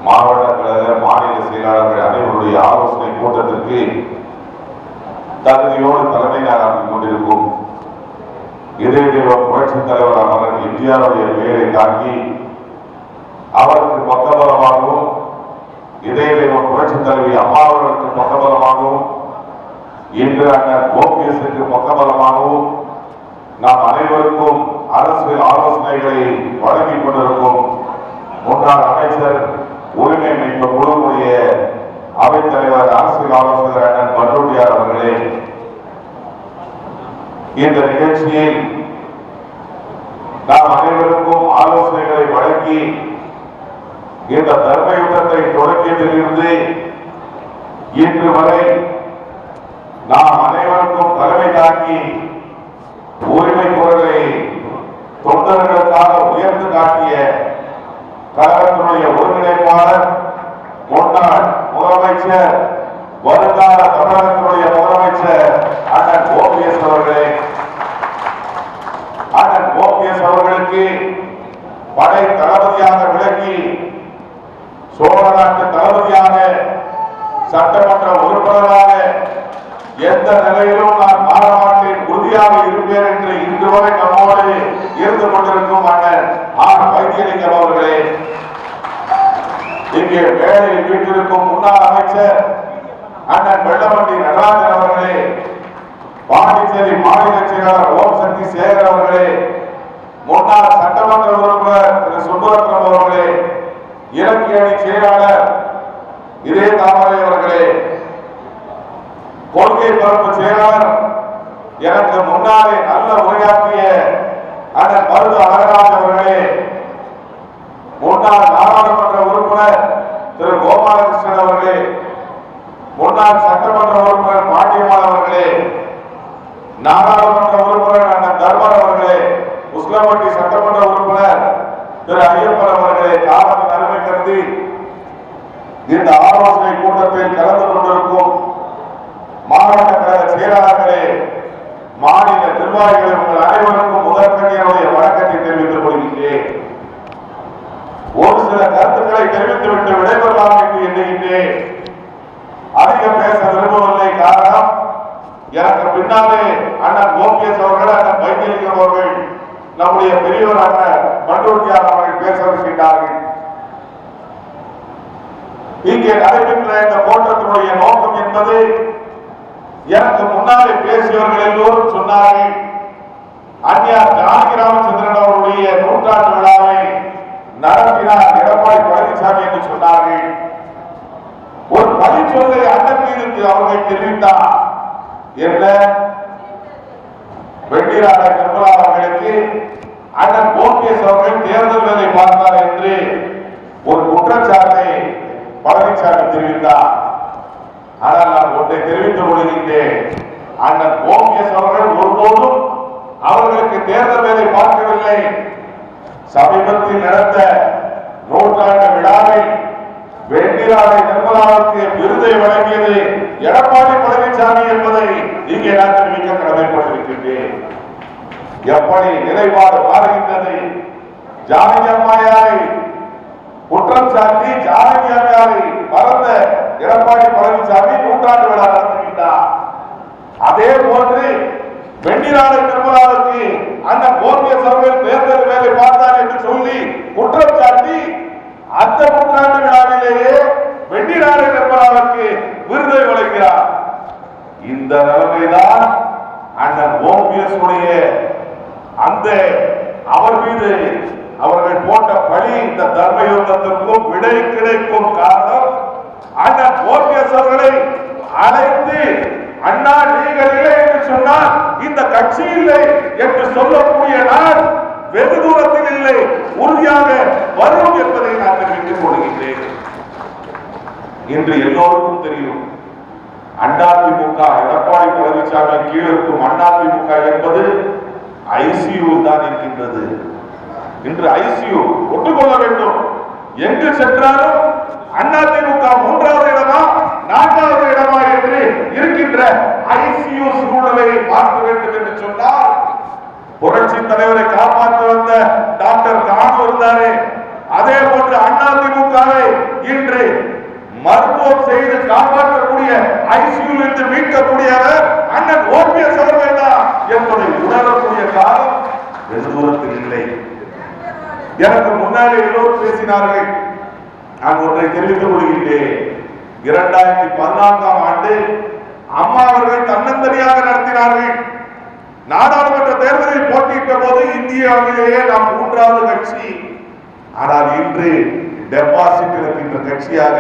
மாவட்ட கழக மாநில செயலாளர்கள் அனைவருடைய ஆலோசனை கூட்டத்திற்கு தகுதியோடு தலைமை நாளாக்கிக் கொண்டிருக்கும் இதய தெய்வம் புரட்சித் தலைவர் அவர்கள் இந்தியாவுடைய பெயரை தாக்கி அவருக்கு பக்கபலமாகவும் இதய தெய்வம் புரட்சித் தலைவி அம்மா அவர்களுக்கு பக்கபலமாகவும் இன்று அண்ணன் ஓபிஎஸ்க்கு பக்கபலமாகவும் நாம் அனைவருக்கும் அரசியல் ஆலோசனைகளை வழங்கிக் கொண்டிருக்கும் முன்னாள் அமைச்சர் உரிமை மீட்பு குழுவுடைய அவைத்தலைவர் அரசியல் ஆலோசகர் அண்ணன் பண்டோட்டியார் அவர்களே, இந்த நிகழ்ச்சியில் நாம் அனைவருக்கும் ஆலோசனைகளை வழங்கி இந்த தர்ம யுத்தத்தை தொடங்கியதிலிருந்து இன்று வரை நாம் அனைவருக்கும் தலைமை தாக்கி உரிமை குரலை தொண்டர்களுக்காக உயர்ந்து காட்டிய கழகத்தினுடைய ஒருங்கிணைப்பாளர் முன்னாள் முதலமைச்சர் வருங்கால தமிழகத்தினுடைய முதலமைச்சர் அண்ணன் ஓபிஎஸ் அவர்களே, அண்ணன் ஓபிஎஸ் அவர்களுக்கு படை தளபதியாக விளக்கி சோழ நாட்டு தளபதியாக சட்டமன்ற உறுப்பினராக எந்த நிலையிலும் நான் மாற மாட்டேன், உறுதியாக இருப்பேன் என்று இன்று வரை நம்மோடு இருந்து கொண்டிருக்கும் அண்ணன் ஆர் வைத்தியலிங்கம் அவர்களே, இங்கே வேலையில் வீட்டிற்கும் முன்னாள் அமைச்சர் அண்ணன் வெள்ளமண்டி நடராஜன் அவர்களே, பாண்டிச்சேரி மாநில செயலாளர் ஓம் சக்தி சேகர் அவர்களே, முன்னாள் சட்டமன்ற உறுப்பினர் திரு சுப்பரத்னம் அவர்களே, இலக்கிய அணி செயலாளர் இதே தாமரை அவர்களே, கொள்கை பரப்பு செயலாளர் எனக்கு முன்னாலே நல்ல உரையாற்றிய அண்ணன் மருது அழகராஜ் அவர்களே, முன்னாள் நாடாளுமன்ற உறுப்பினர் திரு கோபாலகிருஷ்ணன் அவர்களே, முன்னாள் சட்டமன்ற உறுப்பினர் பாண்டியம்மாள் அவர்களே, நாடாளுமன்ற உறுப்பினர் அண்ணன் தர்மர் அவர்களே, உஸ்லம்பட்டி சட்டமன்ற உறுப்பினர் திரு ஐயப்பன் அவர்களே, காலத்தின் அருமை கருதி இந்த ஆலோசனை கூட்டத்தில் கலந்து கொண்டிருக்கும் மாவட்ட கழக செயலாளர்களே, மாநில நிர்வாகிகள், உங்கள் அனைவருக்கும் முதற்கண்ணியனுடைய வணக்கத்தை தெரிவித்துக் கொள்கின்றேன். ஒரு சில கருத்துக்களை தெரிவித்துவிட்டு விடைபெறலாம் என்று எண்ணுகின்றேன். அதிகம் பேச விரும்பவில்லை. காரணம், எனக்கு பின்னாலே அண்ணன் ஓபிஎஸ் அவர்கள், அண்ணன் வைத்தியலிங்கம் அவர்கள், நம்முடைய பெரியவர் அண்ணன் பண்டோட்டியார் அவர்கள் பேச இருக்கின்றார்கள். இங்கே நடைபெற்ற இந்த கூட்டத்தினுடைய நோக்கம் என்பது, எனக்கு முன்னாலே பேசியவர்கள் எல்லோரும் சொன்னார்கள், அந்நியார் ஜானகி ராமச்சந்திரன் அவருடைய நூற்றாண்டு விழாவை நடத்தினார் எடப்பாடி பழனிசாமி என்று சொன்னார்கள். ஒரு பழிச்சொல்லை அண்ணன் மீது அவர்கள் தெரிவித்தார். என்ன? வெண்டிராட நிர்மலா அவர்களுக்கு அண்ணன் ஓபிஎஸ் அவர்கள் தேர்தல் வேலை பார்த்தார் என்று ஒரு குற்றச்சாட்டை பழனிசாமி தெரிவித்தார். ஆனால் நான் ஒன்றை தெரிவித்துக் கொள்கின்றேன், அண்ணன் ஓபிஎஸ் அவர்கள் ஒருபோதும் அவர்களுக்கு தேர்தல் வேலை பார்க்கவில்லை. சமீபத்தில் நடந்த நூற்றாண்டு விழாவில் வெண்டிராடை நிர்மலாவுக்கு விருதை வழங்கியது எடப்பாடி பழனிசாமி என்பதை இங்கே நான் தெரிவிக்க கடமைப்பட்டிருக்கின்றேன். எப்படி நிலைப்பாடு மாறுகின்றது? ஜானகி அம்மையாரை குற்றம் சாட்டி ஜானகி அம்மையாரை மறந்த எடப்பாடி பழனிசாமி நூற்றாண்டு விழா நடத்துகின்றார். அதே போன்று வெண்டிராடை நிர்மலாவுக்கு அந்த ஓபிஎஸ் அவர்கள் தேர்தல் வேலை பார்த்தார் என்று சொல்லி குற்றம் சாட்டி அந்த நூற்றாண்டு விழாவிலேயே வெண்டிராடை நிர்மலாவுக்கு விருதை வழங்குகிறார். இந்த நிலைமைதான் அண்ணன் ஓபிஎஸ் உடைய அந்த அவர் மீது அவர்கள் போட்ட பழி இந்த தர்ம யுத்தத்திற்கும் விடை கிடைக்கும் காரணம், அண்ணன் ஓபிஎஸ் அவர்களை அழைத்து அண்ணா நீங்கள் இல்லை என்று சொன்னால் இந்த கட்சி இல்லை என்று சொல்லக்கூடிய நாள் வெகு தூரத்தில் இல்லை, உறுதியாக வரும் என்பதை நான் தெரிவித்துக் கொள்கின்றேன். இன்று எல்லோருக்கும் தெரியும், அதிமுக எடப்பாடி பழனிசாமி கீழ் இருக்கும் அதிமுக என்பது ஐசியூ தான் இருக்கின்றது. இன்று ஐசியூ ஒட்டுக்கொள்ள வேண்டும். எங்கு சென்றாலும் அதிமுக 3வது இடமா 4வது இடமா என்று இருக்கின்ற ஐசியூ சூழ்நிலையை பார்க்க வேண்டும் என்று சொன்னால், புரட்சி தலைவரை காப்பாற்ற வந்த டாக்டர் கானு இருந்தாரே, அதே போன்று அதிமுகவை இன்று மருத்துவம் செய்து காப்பாற்றக்கூடிய ஐசியூ இருந்து மீட்கக்கூடியவர் அண்ணன் ஓபிஎஸ் அவர்கள் தான் என்பதை உணரக்கூடிய காலம் வெகு தூரத்தில் இல்லை. எனக்கு முன்னாடி எல்லோரும் பேசினார்கள். நான் ஒன்றை தெரிவித்துக் கொள்கின்றேன். 2014ஆம் ஆண்டு அம்மா அவர்கள் தன்னந்தனியாக நடத்தினார்கள். நாடாளுமன்ற தேர்தலில் போட்டியிட்ட போது இந்தியாவிலேயே நாம் 3வது கட்சி. ஆனால் இன்று டெபாசிட் இருக்கின்ற கட்சியாக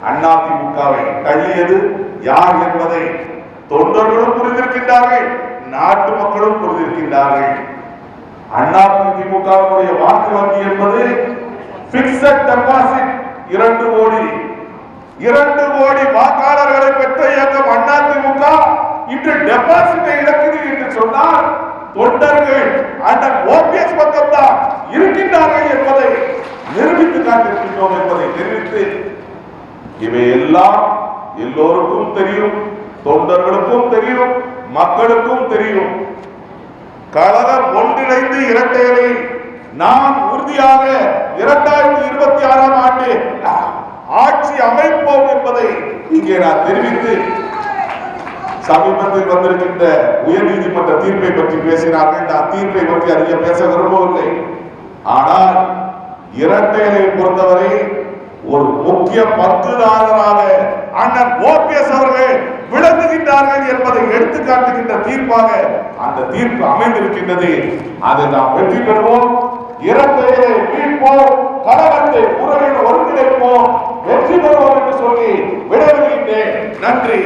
அதிமுகவை தள்ளியது யார் என்பதை தொண்டர்களும் புரிந்திருக்கின்றார்கள், நாட்டு மக்களும் புரிந்திருக்கின்றார்கள். அதிமுகவுடைய வாக்கு வங்கி என்பது பிக்ஸட் டெபாசிட் 2 கோடி வாக்காளர்களை பெற்ற இயக்கம் அதிமுக இன்று டெபாசிட்டை இழக்குது என்று சொன்னால் தொண்டர்கள் அண்ணன் ஓபிஎஸ் பக்கம் தான் இருக்கின்றார்கள் என்பதை நிரூபித்து காட்டியிருக்கின்றோம் என்பதை தெரிவித்து, இவையெல்லாம் எல்லோருக்கும் தெரியும், தொண்டர்களுக்கும் தெரியும், மக்களுக்கும் தெரியும். கழகம் ஒன்றிணைந்து இரட்டையரை நாம் உறுதியாக 2026ஆம் ஆண்டு ஆட்சி அமைப்போம் என்பதை இங்கே நான் தெரிவித்து, சமீபத்தில் வந்திருக்கின்ற உயர்நீதிமன்ற தீர்ப்பை பற்றி பேசினார்கள். நான் தீர்ப்பை பற்றி அதிக பேச விரும்பவில்லை. ஆனால் இரட்டையரை பொறுத்தவரை ஒரு முக்கிய பங்குதாரராக அண்ணன் ஓபிஎஸ் அவர்கள் விளங்குகின்றார்கள் என்பதை எடுத்துக்காட்டுகின்ற தீர்ப்பாக அந்த தீர்ப்பு அமைந்திருக்கின்றது. அதை நாம் வெற்றி பெறுவோம், இரட்டையரை மீட்போம், கழகத்தை உறவின் ஒருங்கிணைப்போம், வெற்றி பெறுவோம் என்று சொல்லி விடைபெறுகின்றேன். நன்றி.